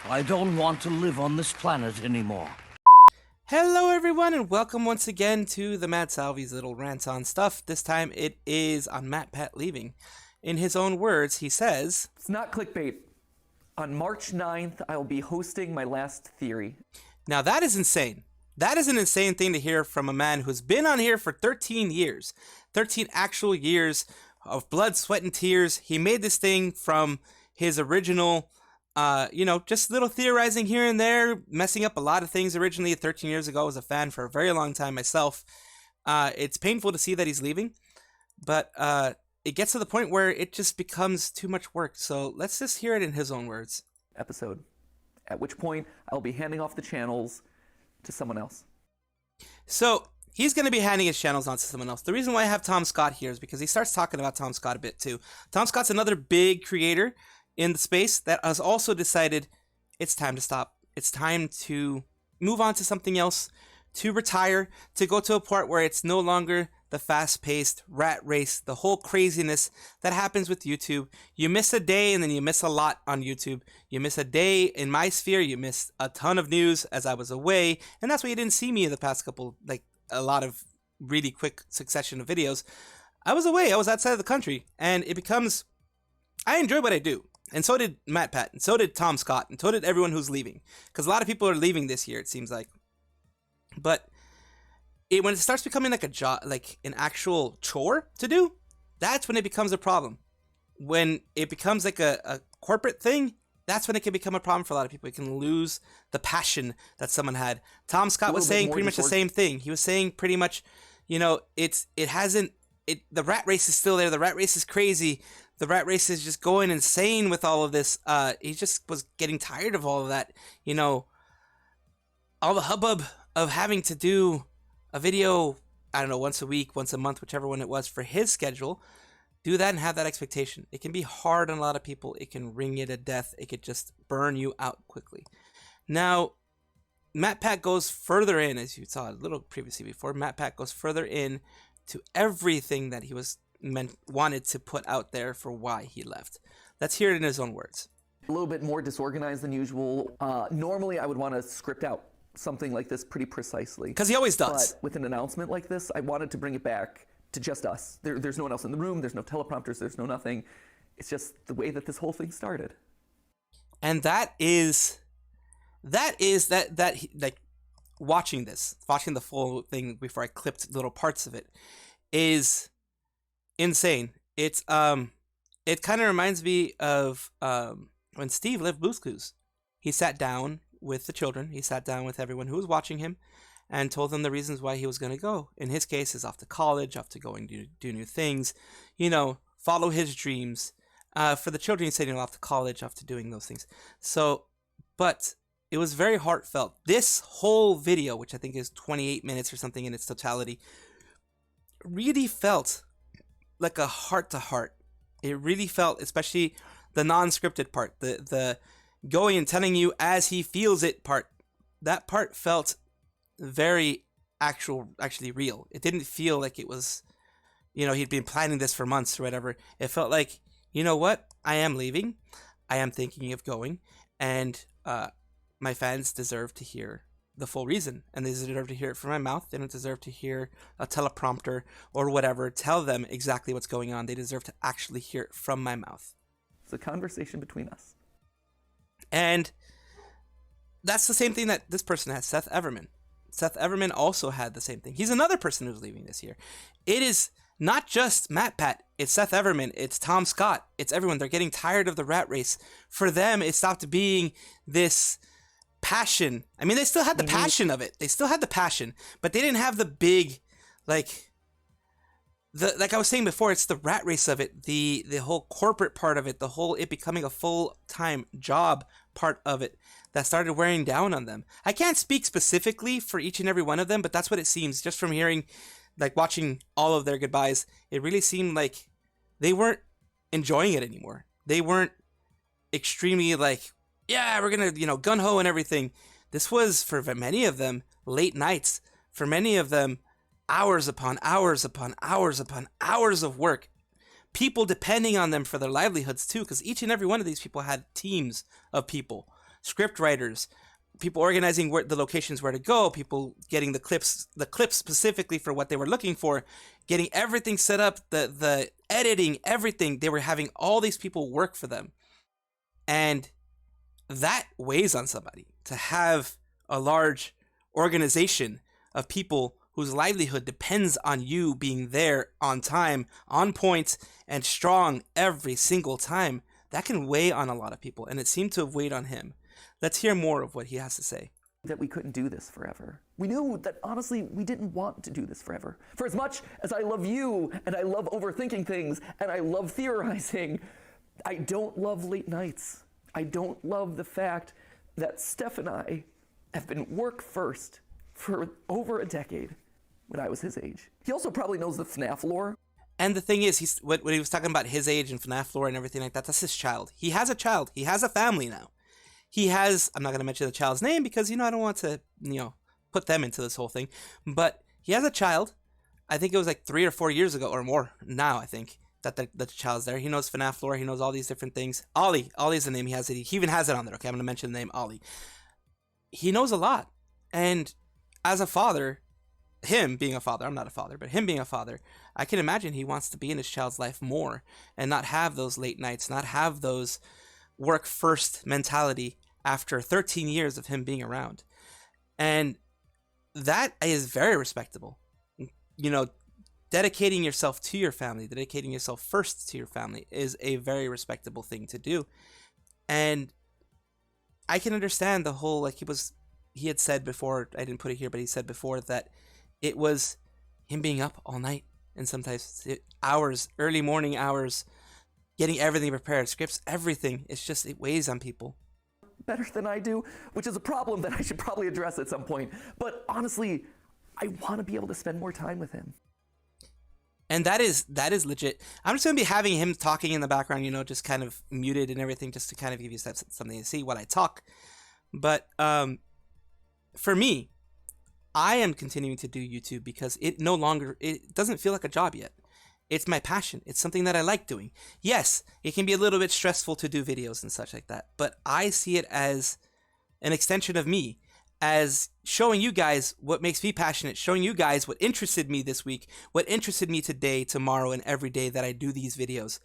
I don't want to live on this planet anymore. Hello everyone and welcome once again to the Mad Salvy's little rant on stuff. This time it is on MattPat leaving. In his own words, he says, "It's not clickbait. On March 9th, I'll be hosting my last theory." Now that is insane. That is an insane thing to hear from a man who's been on here for 13 years. 13 actual years of blood, sweat, and tears. He made this thing from his original, just little theorizing here and there, messing up a lot of things originally 13 years ago. I was a fan for a very long time myself. It's painful to see that he's leaving, but it gets to the point where it just becomes too much work. So let's just hear it in his own words. Episode. At which point, I'll be handing off the channels to someone else. So he's going to be handing his channels on to someone else. The reason why I have Tom Scott here is because he starts talking about Tom Scott a bit too. Tom Scott's another big creator in the space that has also decided it's time to stop. It's time to move on to something else, to retire, to go to a part where it's no longer the fast-paced rat race, the whole craziness that happens with YouTube. You miss a day and then you miss a lot on YouTube. You miss a day in my sphere, you miss a ton of news as I was away, and that's why you didn't see me in the past couple, a lot of really quick succession of videos. I was away, I was outside of the country, and it becomes, I enjoy what I do. And so did MatPat, and so did Tom Scott, and so did everyone who's leaving. Because a lot of people are leaving this year, it seems like. But when it starts becoming like a job, like an actual chore to do, that's when it becomes a problem. When it becomes like a corporate thing, that's when it can become a problem for a lot of people. It can lose the passion that someone had. Tom Scott was saying pretty much the same thing. He was saying pretty much, the rat race is still there. The rat race is crazy. The rat race is just going insane with all of this. He just was getting tired of all of that. All the hubbub of having to do a video, I don't know, once a week, once a month, whichever one it was for his schedule. Do that and have that expectation. It can be hard on a lot of people. It can wring you to death. It could just burn you out quickly. Now, MatPat goes further in, as you saw a little previously before. MatPat goes further in to everything that he wanted to put out there for why he left. Let's hear it in his own words. A little bit more disorganized than usual. Normally, I would want to script out something like this pretty precisely. Because he always does. But with an announcement like this, I wanted to bring it back to just us. There's no one else in the room. There's no teleprompters. There's no nothing. It's just the way that this whole thing started. And watching the full thing before I clipped little parts of it is insane. It kind of reminds me of when Steve left Blue's Clues. He sat down with the children. He sat down with everyone who was watching him and told them the reasons why he was going to go. In his case, is off to college, off to going to do new things, follow his dreams. For the children, he said, off to college, off to doing those things. But it was very heartfelt. This whole video, which I think is 28 minutes or something in its totality, really felt like a heart-to-heart. It really felt, especially the non-scripted part, the going and telling you as he feels it part. That part felt very actually real. It didn't feel like it was, he'd been planning this for months or whatever. It felt like, what? I am leaving. I am thinking of going. And my fans deserve to hear the full reason. And they deserve to hear it from my mouth. They don't deserve to hear a teleprompter or whatever tell them exactly what's going on. They deserve to actually hear it from my mouth. It's a conversation between us. And that's the same thing that this person has, Seth Everman. Seth Everman also had the same thing. He's another person who's leaving this year. It is not just MatPat. It's Seth Everman. It's Tom Scott. It's everyone. They're getting tired of the rat race. For them, it stopped being this passion. I mean, they still had the passion of it. They still had the passion, but they didn't have the big, like I was saying before, it's the rat race of it, the whole corporate part of it, the whole it becoming a full-time job part of it that started wearing down on them. I can't speak specifically for each and every one of them, but that's what it seems. Just from hearing, watching all of their goodbyes, it really seemed like they weren't enjoying it anymore. They weren't extremely yeah, we're gonna, gun-ho and everything. This was, for many of them, late nights. For many of them, hours upon hours upon hours upon hours of work. People depending on them for their livelihoods too, because each and every one of these people had teams of people. script writers, people organizing where the locations where to go, people getting the clips specifically for what they were looking for, getting everything set up, the editing, everything. They were having all these people work for them. And that weighs on somebody, to have a large organization of people whose livelihood depends on you being there on time, on point, and strong every single time. That can weigh on a lot of people, and it seemed to have weighed on him. Let's hear more of what he has to say. That we couldn't do this forever. We knew that, honestly, we didn't want to do this forever. For as much as I love you, and I love overthinking things, and I love theorizing, I don't love late nights. I don't love the fact that Steph and I have been work first for over a decade when I was his age. He also probably knows the FNAF lore. And the thing is, when he was talking about his age and FNAF lore and everything like that, that's his child. He has a child. He has a family now. He has, I'm not going to mention the child's name because, I don't want to, put them into this whole thing. But he has a child. I think it was like 3 or 4 years ago or more now, I think, that the child's there. He knows FNAF lore. He knows all these different things. Ollie's the name. He has it. He even has it on there. Okay, I'm going to mention the name Ollie. He knows a lot. And as a father, him being a father, I'm not a father, but him being a father, I can imagine he wants to be in his child's life more and not have those late nights, not have those work first mentality after 13 years of him being around. And that is very respectable. Dedicating yourself to your family, dedicating yourself first to your family is a very respectable thing to do. And I can understand the whole, he had said before, I didn't put it here, but he said before that it was him being up all night and sometimes hours, early morning hours, getting everything prepared, scripts, everything. It weighs on people. Better than I do, which is a problem that I should probably address at some point. But honestly, I want to be able to spend more time with him. And that is legit. I'm just going to be having him talking in the background, just kind of muted and everything, just to kind of give you something to see while I talk. But for me, I am continuing to do YouTube because it doesn't feel like a job yet. It's my passion. It's something that I like doing. Yes, it can be a little bit stressful to do videos and such like that, but I see it as an extension of me, as showing you guys what makes me passionate, showing you guys what interested me this week, what interested me today, tomorrow, and every day that I do these videos.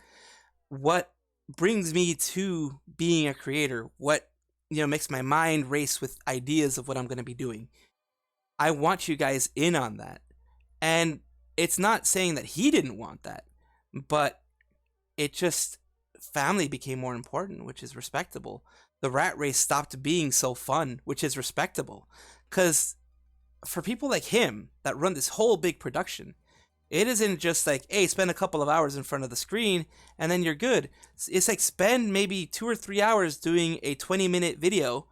What brings me to being a creator, what makes my mind race with ideas of what I'm going to be doing. I want you guys in on that. And it's not saying that he didn't want that, but it just, family became more important, which is respectable. The rat race stopped being so fun, which is respectable. Because for people like him that run this whole big production, it isn't just like, hey, spend a couple of hours in front of the screen and then you're good. It's like spend maybe 2 or 3 hours doing a 20-minute video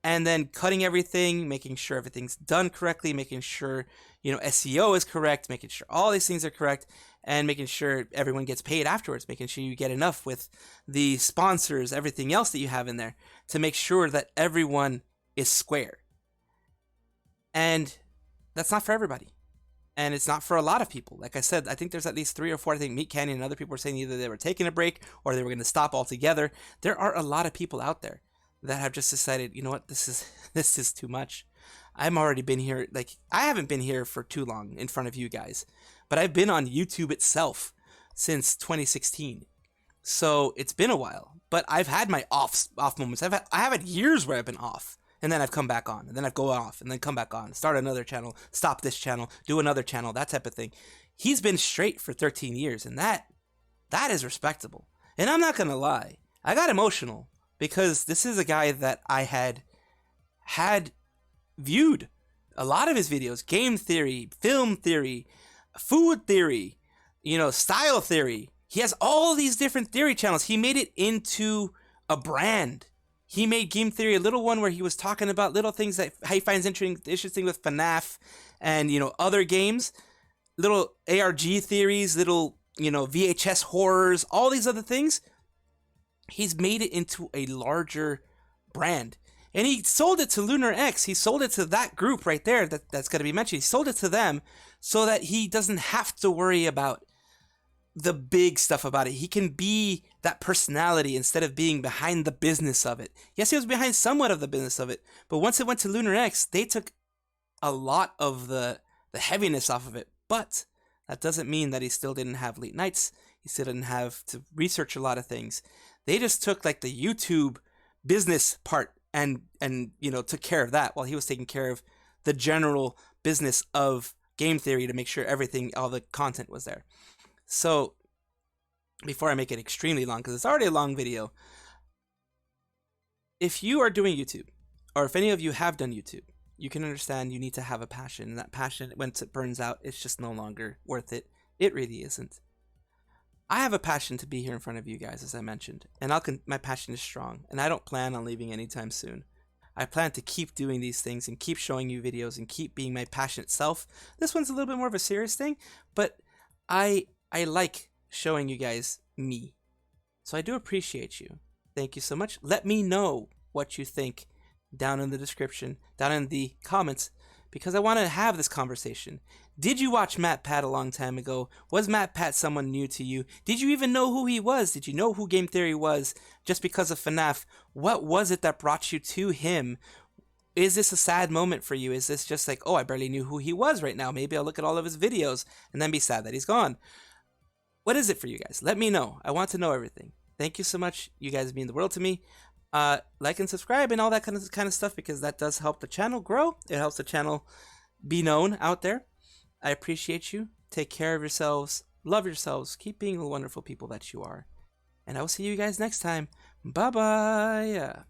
and then cutting everything, making sure everything's done correctly, making sure, SEO is correct, making sure all these things are correct, and making sure everyone gets paid afterwards, making sure you get enough with the sponsors, everything else that you have in there, to make sure that everyone is square. And that's not for everybody. And it's not for a lot of people. Like I said, I think there's at least 3 or 4, I think Meat Canyon and other people were saying either they were taking a break or they were going to stop altogether. There are a lot of people out there that have just decided, you know what, this is too much. I'm already been here, I haven't been here for too long in front of you guys, but I've been on YouTube itself since 2016. So it's been a while, but I've had my off moments. I have had years where I've been off, and then I've come back on, and then I've go off, and then come back on, start another channel, stop this channel, do another channel, that type of thing. He's been straight for 13 years, and that is respectable. And I'm not going to lie, I got emotional because this is a guy that I had viewed a lot of his videos, game theory, film theory, food theory, style theory. He has all these different theory channels. He made it into a brand. He made Game Theory, a little one where he was talking about little things that he finds interesting with FNAF and, other games, little ARG theories, little, VHS horrors, all these other things. He's made it into a larger brand. And he sold it to Lunar X. He sold it to that group right there that's going to be mentioned. He sold it to them so that he doesn't have to worry about the big stuff about it. He can be that personality instead of being behind the business of it. Yes, he was behind somewhat of the business of it, but once it went to Lunar X, they took a lot of the heaviness off of it. But that doesn't mean that he still didn't have late nights. He still didn't have to research a lot of things. They just took like the YouTube business part and you know, took care of that while he was taking care of the general business of game theory to make sure everything, all the content was there. So before I make it extremely long, because it's already a long video, if you are doing YouTube, or if any of you have done YouTube, you can understand you need to have a passion. And that passion, once it burns out, it's just no longer worth it. It really isn't. I have a passion to be here in front of you guys, as I mentioned, and my passion is strong, and I don't plan on leaving anytime soon. I plan to keep doing these things and keep showing you videos and keep being my passionate self. This one's a little bit more of a serious thing, but I like showing you guys me. So I do appreciate you. Thank you so much. Let me know what you think down in the description, down in the comments, because I want to have this conversation. Did you watch MatPat a long time ago? Was MatPat someone new to you? Did you even know who he was? Did you know who Game Theory was just because of FNAF? What was it that brought you to him? Is this a sad moment for you? Is this just like, oh, I barely knew who he was right now. Maybe I'll look at all of his videos and then be sad that he's gone. What is it for you guys? Let me know. I want to know everything. Thank you so much. You guys mean the world to me. Like and subscribe and all that kind of stuff, because that does help the channel grow. It helps the channel be known out there. I appreciate you. Take care of yourselves. Love yourselves. Keep being the wonderful people that you are. And I will see you guys next time. Bye-bye.